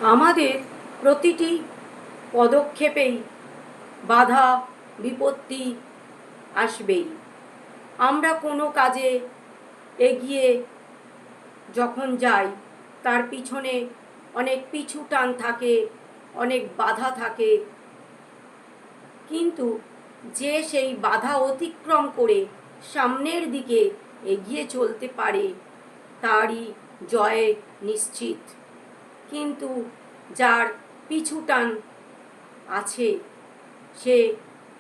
আমাদের প্রতিটি পদক্ষেপেই বাধা বিপত্তি আসবেই। আমরা কোনো কাজে এগিয়ে যখন যাই তার পিছনে অনেক পিছু টান থাকে, অনেক বাধা থাকে, কিন্তু যে সেই বাধা অতিক্রম করে সামনের দিকে এগিয়ে চলতে পারে তারই জয় নিশ্চিত। কিন্তু যার পিছু টান আছে সে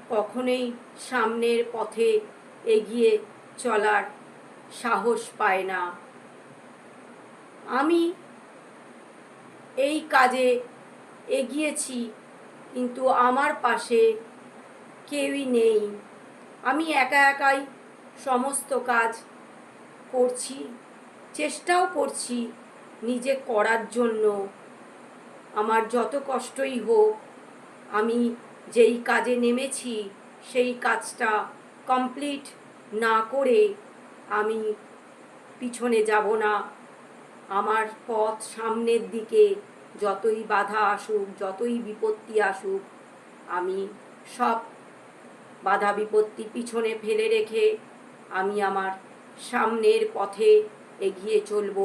কখনোই সামনের পথে এগিয়ে চলার সাহস পায় না। আমি এই কাজে এগিয়েছি, কিন্তু আমার পাশে কেউই নেই। আমি একা একাই সমস্ত কাজ করছি, চেষ্টাও করছি নিজে করার জন্য। আমার যত কষ্টই হোক, আমি যেই কাজে নেমেছি সেই কাজটা কমপ্লিট না করে আমি পিছনে যাব না। আমার পথ সামনের দিকে, যতই বাধা আসুক, যতই বিপত্তি আসুক, আমি সব বাধা বিপত্তি পিছনে ফেলে রেখে আমি আমার সামনের পথে এগিয়ে চলব,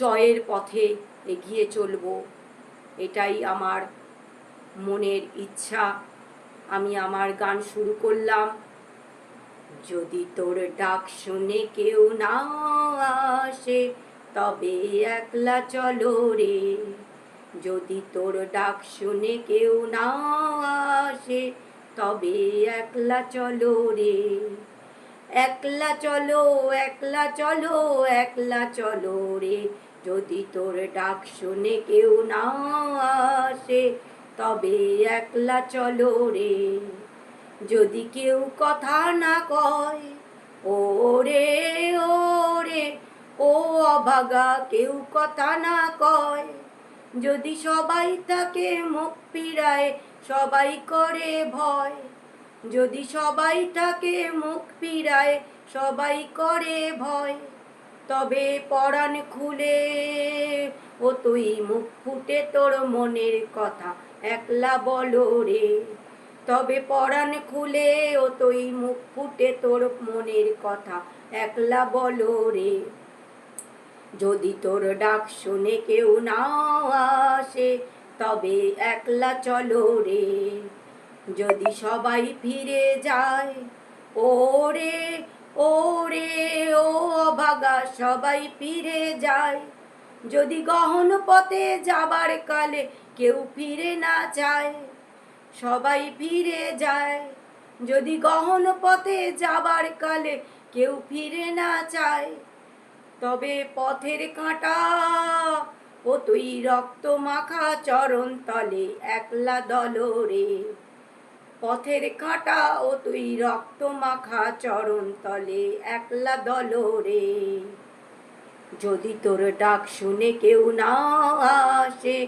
জয়ের পথে এগিয়ে চলব। এটাই আমার মনের ইচ্ছা। আমি আমার গান শুরু করলাম। যদি তোর ডাক শুনে কেউ না আসে তবে একলা চলো রে। যদি তোর ডাক শুনে কেউ না আসে তবে একলা চলো রে। একলা চলো, একলা চলো, একলা চলো রে। যদি তোর ডাক শুনে কেউ না আসে তবে একলা চলো রে। যদি কেউ কথা না কয়, ও রে ও রে, ও অভাগা কেউ কথা না কয়। যদি সবাই তাকে মুখ ফিরায়, সবাই করে ভয়। যদি সবাই তাকে মুখ ফিরায়, সবাই করে ভয়। তবে পরাণ খুলে ও তুই মুখ ফুটে তোর মনের কথা একলা বলো রে। তবে পরাণ খুলে ও তুই মুখ ফুটে তোর মনের কথা একলা বলো রে। যদি তোর ডাক শুনে কেউ না আসে তবে একলা চলো রে। যদি সবাই ফিরে যায়, ও রে ও রে, ও অভাগা সবাই ফিরে যায়। যদি গহন পথে যাবার কালে কেউ ফিরে না চায়, সবাই ফিরে যায়। যদি গহন পথে যাবার কালে কেউ ফিরে না চায়, তবে পথের কাঁটা ও তুই রক্ত মাখা চরণ তলে একলা দলরে। পথের কাঁটা ও তুই রক্ত মাখা চরণ তলে একলা দলরে। যদি তোর ডাক শুনে কেউ না আসে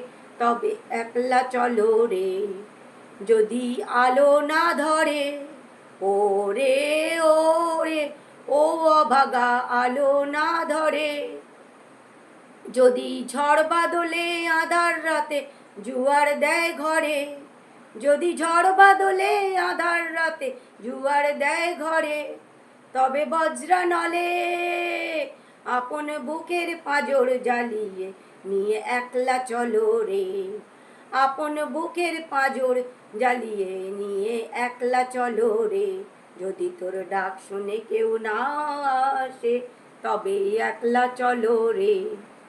তবে একলা চলো রে। যদি আলো না ধরে, ও রে ও রে, ও অভাগা আলো না ধরে। যদি ঝড় বাদলে আঁধার রাতে জুয়ার দেয় ঘরে, যদি ঝড় বাদলে আঁধার রাতে জুয়ার দেয় ঘরে, তবে বজ্রা নলে আপন বুকের পাঁজর জ্বালিয়ে নিয়ে একলা চলো রে। আপন বুকের পাঁজর জ্বালিয়ে নিয়ে একলা চলো রে। যদি তোর ডাক শুনে কেউ না আসে তবে একলা চলো রে।